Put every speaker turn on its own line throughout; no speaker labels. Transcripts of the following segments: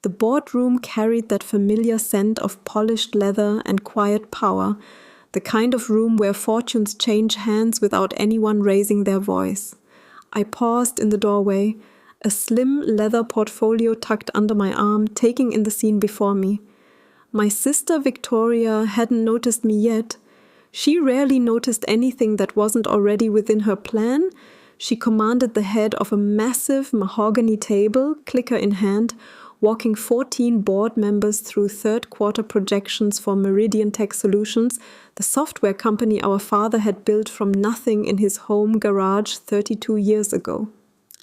The boardroom carried that familiar scent of polished leather and quiet power, the kind of room where fortunes change hands without anyone raising their voice. I paused in the doorway, a slim leather portfolio tucked under my arm, taking in the scene before me. My sister Victoria hadn't noticed me yet. She rarely noticed anything that wasn't already within her plan. She commanded the head of a massive mahogany table, clicker in hand, walking 14 board members through third-quarter projections for Meridian Tech Solutions, the software company our father had built from nothing in his home garage 32 years ago.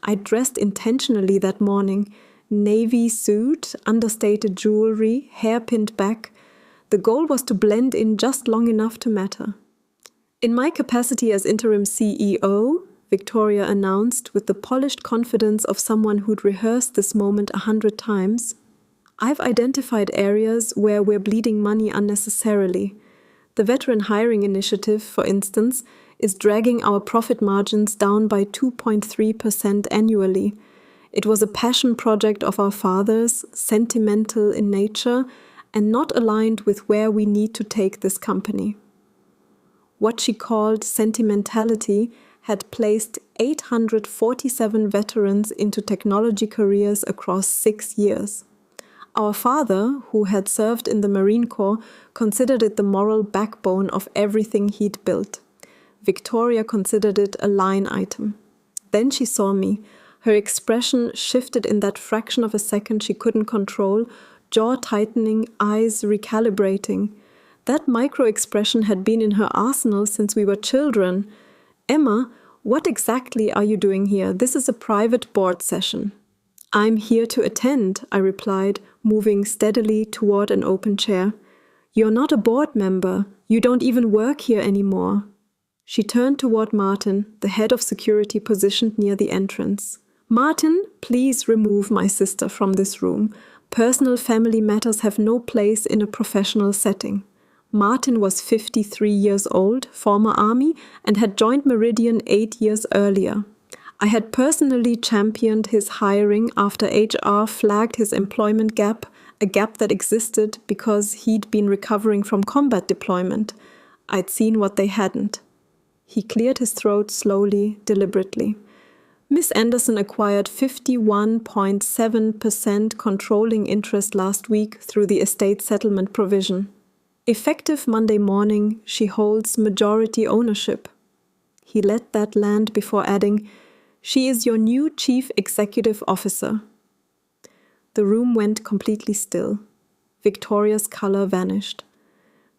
I dressed intentionally that morning. Navy suit, understated jewelry, hair pinned back. The goal was to blend in just long enough to matter. In my capacity as interim CEO, Victoria announced with the polished confidence of someone who'd rehearsed this moment 100 times, I've identified areas where we're bleeding money unnecessarily. The veteran hiring initiative, for instance, is dragging our profit margins down by 2.3% annually. It was a passion project of our father's, sentimental in nature, and not aligned with where we need to take this company. What she called sentimentality had placed 847 veterans into technology careers across 6 years. Our father, who had served in the Marine Corps, considered it the moral backbone of everything he'd built. Victoria considered it a line item. Then she saw me. Her expression shifted in that fraction of a second she couldn't control, jaw tightening, eyes recalibrating. That micro-expression had been in her arsenal since we were children. Emma, what exactly are you doing here? This is a private board session. I'm here to attend, I replied, moving steadily toward an open chair. You're not a board member. You don't even work here anymore. She turned toward Martin, the head of security positioned near the entrance. Martin, please remove my sister from this room. Personal family matters have no place in a professional setting. Martin was 53 years old, former Army, and had joined Meridian 8 years earlier. I had personally championed his hiring after HR flagged his employment gap, a gap that existed because he'd been recovering from combat deployment. I'd seen what they hadn't. He cleared his throat slowly, deliberately. Miss Anderson acquired 51.7% controlling interest last week through the estate settlement provision. Effective Monday morning, she holds majority ownership. He let that land before adding, "She is your new chief executive officer." The room went completely still. Victoria's color vanished.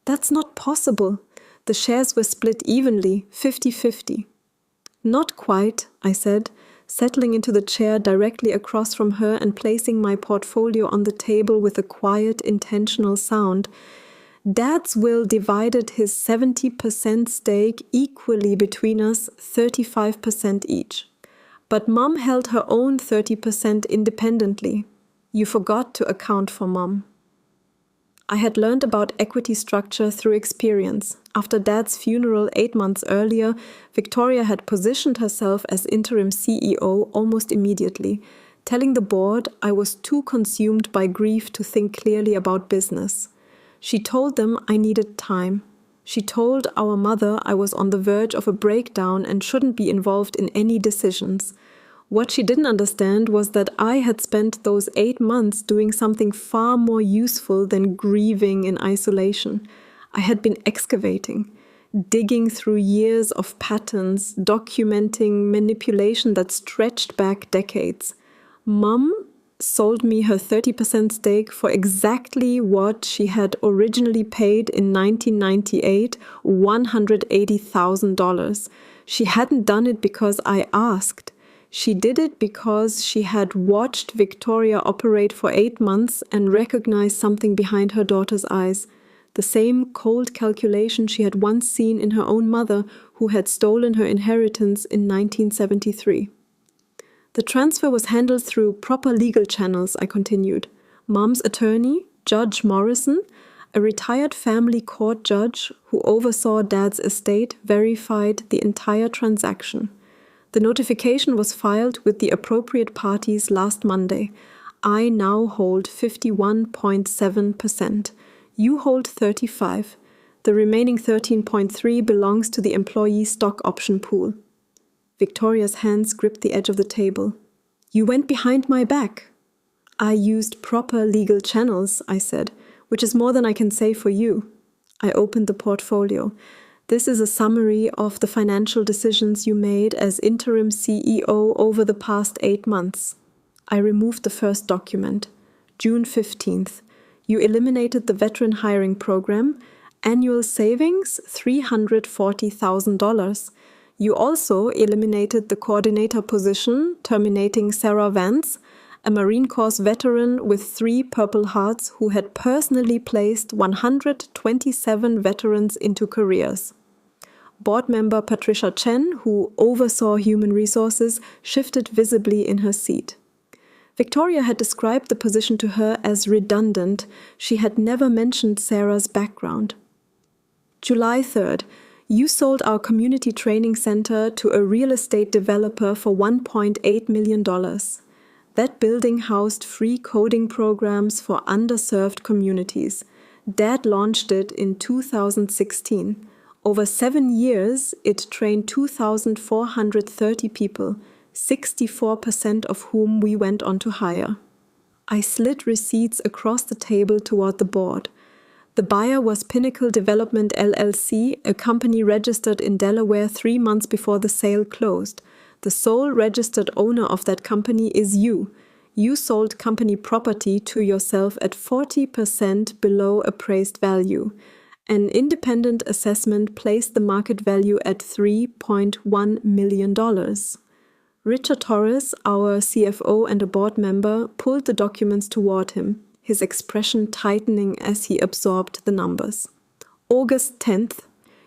That's not possible. The shares were split evenly, 50-50. Not quite, I said, settling into the chair directly across from her and placing my portfolio on the table with a quiet, intentional sound. Dad's will divided his 70% stake equally between us, 35% each. But Mom held her own 30% independently. You forgot to account for Mom. I had learned about equity structure through experience. After Dad's funeral 8 months earlier, Victoria had positioned herself as interim CEO almost immediately, telling the board I was too consumed by grief to think clearly about business. She told them I needed time. She told our mother I was on the verge of a breakdown and shouldn't be involved in any decisions. What she didn't understand was that I had spent those 8 months doing something far more useful than grieving in isolation. I had been excavating, digging through years of patterns, documenting manipulation that stretched back decades. Mom sold me her 30% stake for exactly what she had originally paid in 1998, $180,000. She hadn't done it because I asked. She did it because she had watched Victoria operate for 8 months and recognized something behind her daughter's eyes. The same cold calculation she had once seen in her own mother, who had stolen her inheritance in 1973. The transfer was handled through proper legal channels, I continued. Mom's attorney, Judge Morrison, a retired family court judge who oversaw Dad's estate, verified the entire transaction. The notification was filed with the appropriate parties last Monday. I now hold 51.7%. You hold 35%. The remaining 13.3% belongs to the employee stock option pool. Victoria's hands gripped the edge of the table. You went behind my back. I used proper legal channels, I said, which is more than I can say for you. I opened the portfolio. This is a summary of the financial decisions you made as interim CEO over the past 8 months. I removed the first document. June 15th. You eliminated the veteran hiring program. Annual savings, $340,000. You also eliminated the coordinator position, terminating Sarah Vance, a Marine Corps veteran with 3 Purple Hearts who had personally placed 127 veterans into careers. Board member Patricia Chen, who oversaw human resources, shifted visibly in her seat. Victoria had described the position to her as redundant. She had never mentioned Sarah's background. July 3rd, you sold our community training center to a real estate developer for $1.8 million. That building housed free coding programs for underserved communities. Dad launched it in 2016. Over 7 years, it trained 2,430 people, 64% of whom we went on to hire. I slid receipts across the table toward the board. The buyer was Pinnacle Development LLC, a company registered in Delaware 3 months before the sale closed. The sole registered owner of that company is you. You sold company property to yourself at 40% below appraised value. An independent assessment placed the market value at $3.1 million. Richard Torres, our CFO and a board member, pulled the documents toward him, his expression tightening as he absorbed the numbers. August 10th,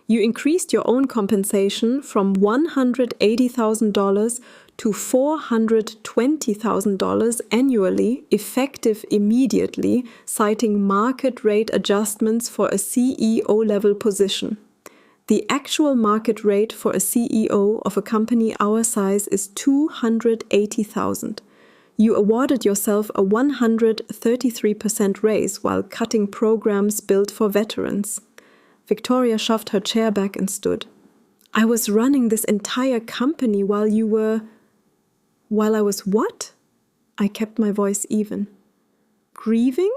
you increased your own compensation from $180,000 to $420,000 annually, effective immediately, citing market rate adjustments for a CEO-level position. The actual market rate for a CEO of a company our size is $280,000. You awarded yourself a 133% raise while cutting programs built for veterans. Victoria shoved her chair back and stood. I was running this entire company while I was what? I kept my voice even. Grieving?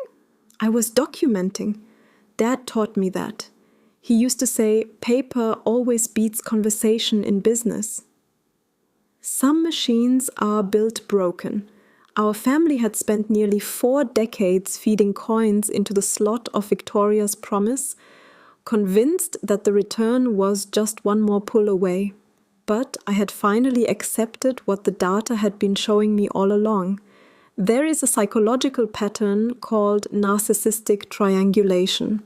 I was documenting. Dad taught me that. He used to say, paper always beats conversation in business. Some machines are built broken. Our family had spent nearly 4 decades feeding coins into the slot of Victoria's promise, convinced that the return was just one more pull away. But I had finally accepted what the data had been showing me all along. There is a psychological pattern called narcissistic triangulation,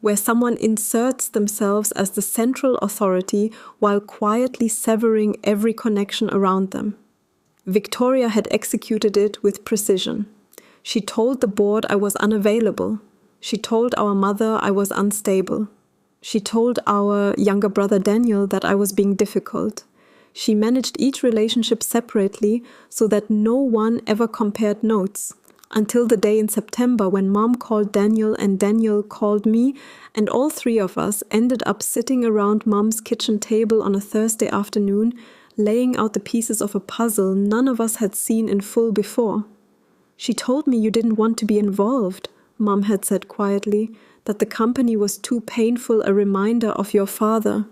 where someone inserts themselves as the central authority while quietly severing every connection around them. Victoria had executed it with precision. She told the board I was unavailable. She told our mother I was unstable. She told our younger brother Daniel that I was being difficult. She managed each relationship separately so that no one ever compared notes, until the day in September when Mom called Daniel and Daniel called me, and all 3 of us ended up sitting around Mom's kitchen table on a Thursday afternoon, laying out the pieces of a puzzle none of us had seen in full before. She told me you didn't want to be involved, Mom had said quietly, that the company was too painful a reminder of your father.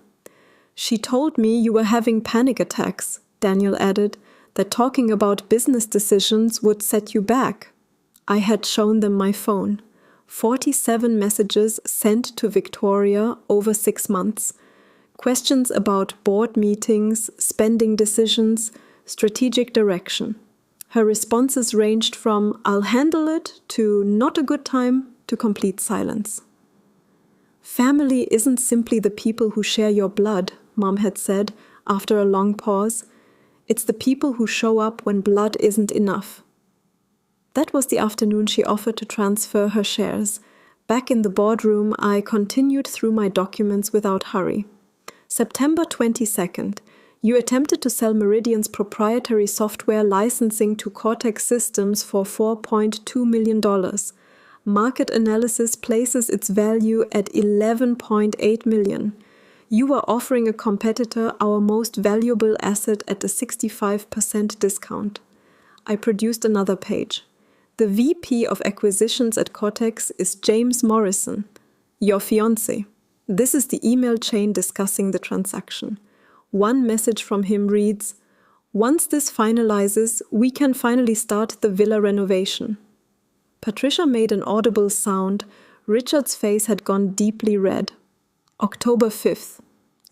She told me you were having panic attacks, Daniel added, that talking about business decisions would set you back. I had shown them my phone. 47 messages sent to Victoria over 6 months. Questions about board meetings, spending decisions, strategic direction. Her responses ranged from "I'll handle it" to "not a good time" to complete silence. Family isn't simply the people who share your blood, Mom had said after a long pause. It's the people who show up when blood isn't enough. That was the afternoon she offered to transfer her shares. Back in the boardroom, I continued through my documents without hurry. September 22nd, You attempted to sell Meridian's proprietary software licensing to Cortex Systems for $4.2 million. Market analysis places its value at $11.8 million. You were offering a competitor our most valuable asset at a 65% discount. I produced another page. The VP of Acquisitions at Cortex is James Morrison, your fiancé. This is the email chain discussing the transaction. One message from him reads, "Once this finalizes, we can finally start the villa renovation." Patricia made an audible sound. Richard's face had gone deeply red. October 5th.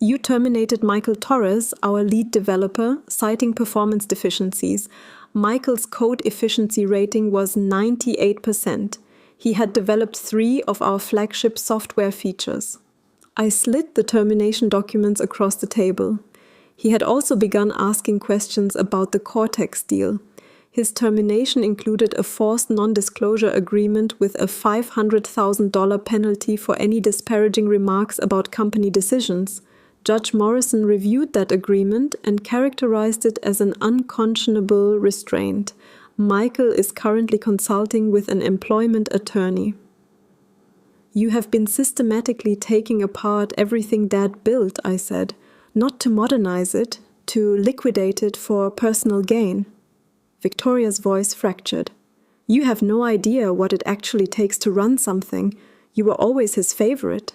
You terminated Michael Torres, our lead developer, citing performance deficiencies. Michael's code efficiency rating was 98%. He had developed 3 of our flagship software features. I slid the termination documents across the table. He had also begun asking questions about the Cortex deal. His termination included a forced non-disclosure agreement with a $500,000 penalty for any disparaging remarks about company decisions. Judge Morrison reviewed that agreement and characterized it as an unconscionable restraint. Michael is currently consulting with an employment attorney. You have been systematically taking apart everything Dad built, I said, not to modernize it, to liquidate it for personal gain. Victoria's voice fractured. You have no idea what it actually takes to run something. You were always his favorite.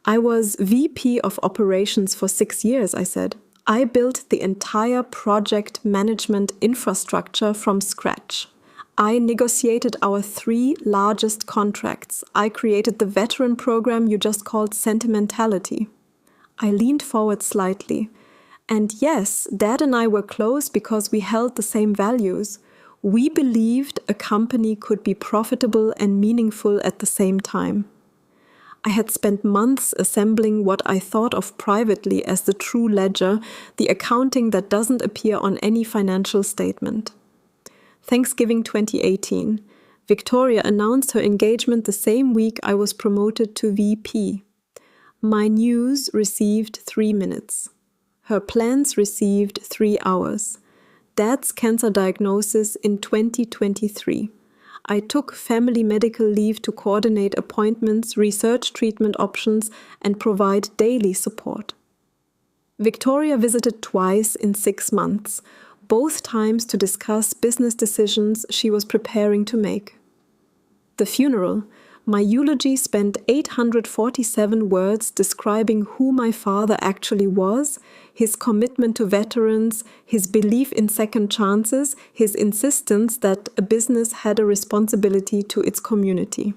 I was VP of operations for 6 years, I said. I built the entire project management infrastructure from scratch. I negotiated our 3 largest contracts. I created the veteran program you just called Sentimentality. I leaned forward slightly. And yes, Dad and I were close because we held the same values. We believed a company could be profitable and meaningful at the same time. I had spent months assembling what I thought of privately as the true ledger, the accounting that doesn't appear on any financial statement. Thanksgiving 2018. Victoria announced her engagement the same week I was promoted to VP. My news received 3 minutes. Her plans received 3 hours. Dad's cancer diagnosis in 2023. I took family medical leave to coordinate appointments, research treatment options, and provide daily support. Victoria visited twice in 6 months, both times to discuss business decisions she was preparing to make. The funeral. My eulogy spent 847 words describing who my father actually was, his commitment to veterans, his belief in second chances, his insistence that a business had a responsibility to its community.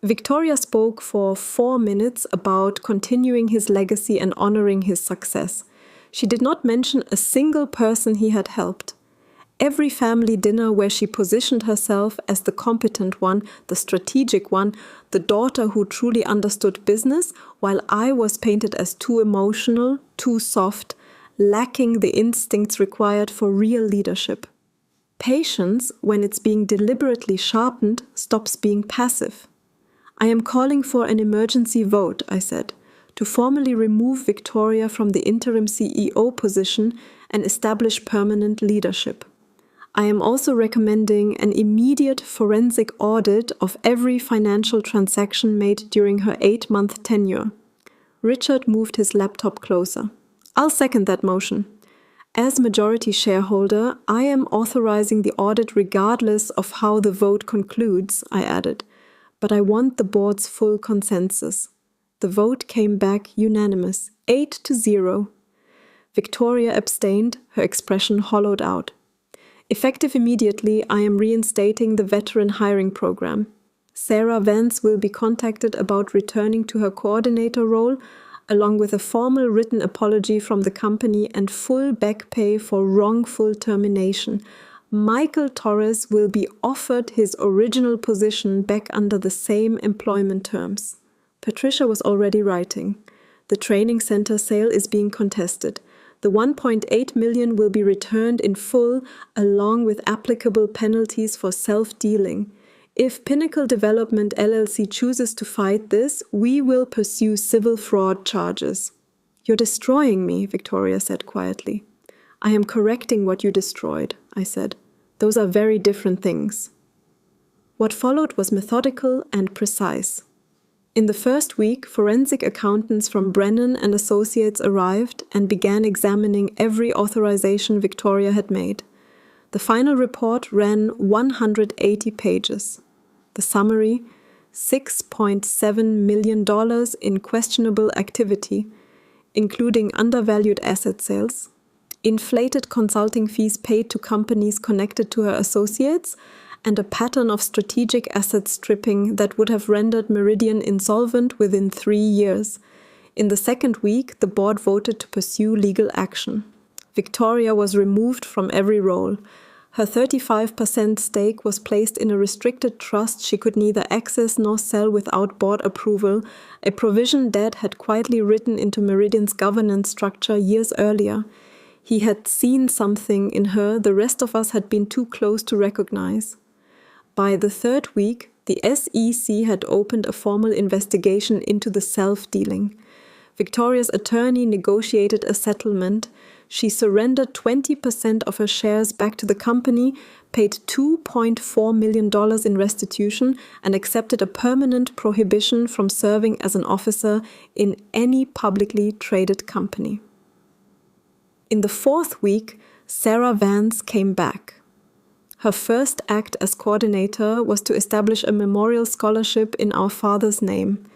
Victoria spoke for 4 minutes about continuing his legacy and honoring his success. She did not mention a single person he had helped. Every family dinner where she positioned herself as the competent one, the strategic one, the daughter who truly understood business, while I was painted as too emotional, too soft, lacking the instincts required for real leadership. Patience, when it's being deliberately sharpened, stops being passive. I am calling for an emergency vote, I said, to formally remove Victoria from the interim CEO position and establish permanent leadership. I am also recommending an immediate forensic audit of every financial transaction made during her 8-month tenure. Richard moved his laptop closer. I'll second that motion. As majority shareholder, I am authorizing the audit regardless of how the vote concludes, I added. But I want the board's full consensus. The vote came back unanimous, 8-0. Victoria abstained, her expression hollowed out. Effective immediately, I am reinstating the veteran hiring program. Sarah Vance will be contacted about returning to her coordinator role, along with a formal written apology from the company and full back pay for wrongful termination. Michael Torres will be offered his original position back under the same employment terms. Patricia was already writing. The training center sale is being contested. The $1.8 million will be returned in full, along with applicable penalties for self-dealing. If Pinnacle Development LLC chooses to fight this, we will pursue civil fraud charges. "You're destroying me," Victoria said quietly. "I am correcting what you destroyed," I said. "Those are very different things." What followed was methodical and precise. In the first week, forensic accountants from Brennan and Associates arrived and began examining every authorization Victoria had made. The final report ran 180 pages. The summary: $6.7 million in questionable activity, including undervalued asset sales, inflated consulting fees paid to companies connected to her associates, and a pattern of strategic asset stripping that would have rendered Meridian insolvent within 3 years. In the second week, the board voted to pursue legal action. Victoria was removed from every role. Her 35% stake was placed in a restricted trust she could neither access nor sell without board approval, a provision Dad had quietly written into Meridian's governance structure years earlier. He had seen something in her the rest of us had been too close to recognize. By the third week, the SEC had opened a formal investigation into the self-dealing. Victoria's attorney negotiated a settlement. She surrendered 20% of her shares back to the company, paid $2.4 million in restitution, and accepted a permanent prohibition from serving as an officer in any publicly traded company. In the fourth week, Sarah Vance came back. Her first act as coordinator was to establish a memorial scholarship in our father's name.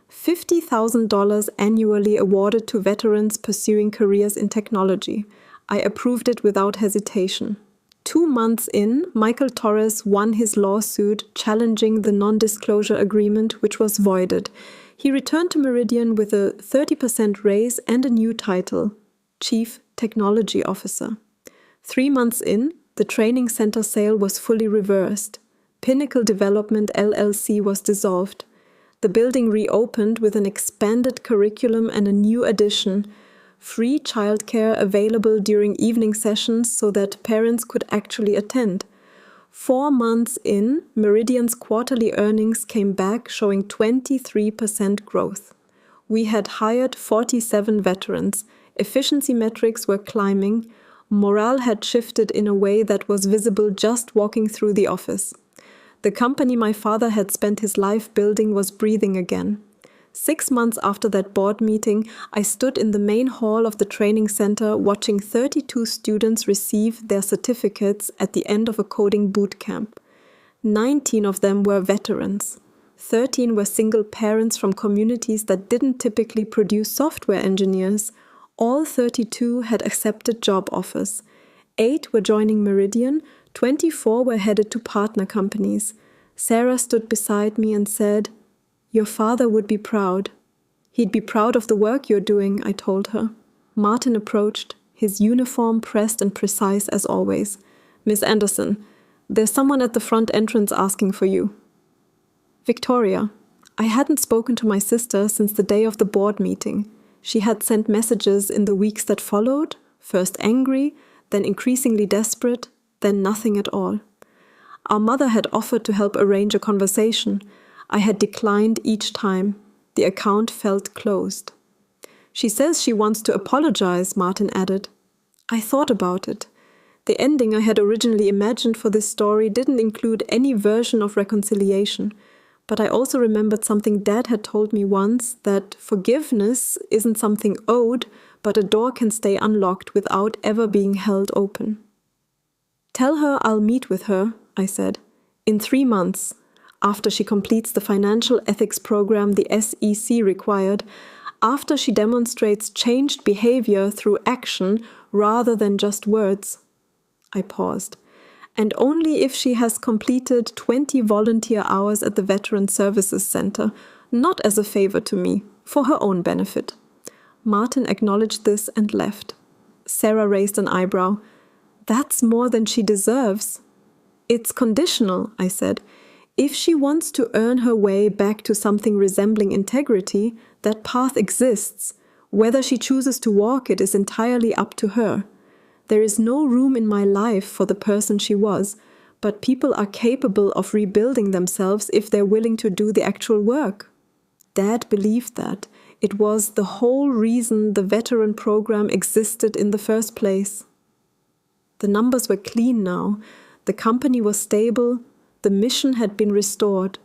$50,000 annually awarded to veterans pursuing careers in technology. I approved it without hesitation. 2 months in, Michael Torres won his lawsuit challenging the non-disclosure agreement, which was voided. He returned to Meridian with a 30% raise and a new title, Chief Technology Officer. 3 months in, the training center sale was fully reversed. Pinnacle Development LLC was dissolved. The building reopened with an expanded curriculum and a new addition: free childcare available during evening sessions so that parents could actually attend. 4 months in, Meridian's quarterly earnings came back, showing 23% growth. We had hired 47 veterans. Efficiency metrics were climbing. Morale had shifted in a way that was visible just walking through the office. The company my father had spent his life building was breathing again. 6 months after that board meeting, I stood in the main hall of the training center watching 32 students receive their certificates at the end of a coding boot camp. 19 of them were veterans. 13 were single parents from communities that didn't typically produce software engineers. All 32 had accepted job offers. 8 were joining Meridian, 24 were headed to partner companies. Sarah stood beside me and said, "Your father would be proud." "He'd be proud of the work you're doing," I told her. Martin approached, his uniform pressed and precise as always. "Miss Anderson, there's someone at the front entrance asking for you." Victoria. I hadn't spoken to my sister since the day of the board meeting. She had sent messages in the weeks that followed, first angry, then increasingly desperate, then nothing at all. Our mother had offered to help arrange a conversation. I had declined each time. The account felt closed. "She says she wants to apologize," Martin added. I thought about it. The ending I had originally imagined for this story didn't include any version of reconciliation, but I also remembered something Dad had told me once, that forgiveness isn't something owed, but a door can stay unlocked without ever being held open. "Tell her I'll meet with her," I said, "in 3 months, after she completes the financial ethics program the SEC required, after she demonstrates changed behavior through action rather than just words." I paused. "And only if she has completed 20 volunteer hours at the Veteran Services Center, not as a favor to me, for her own benefit." Martin acknowledged this and left. Sarah raised an eyebrow. "That's more than she deserves." "It's conditional," I said. "If she wants to earn her way back to something resembling integrity, that path exists. Whether she chooses to walk it is entirely up to her. There is no room in my life for the person she was, but people are capable of rebuilding themselves if they're willing to do the actual work." Dad believed that. It was the whole reason the veteran program existed in the first place. The numbers were clean now, the company was stable, the mission had been restored,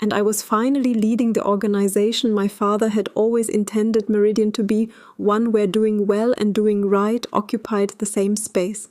and I was finally leading the organization my father had always intended Meridian to be, one where doing well and doing right occupied the same space.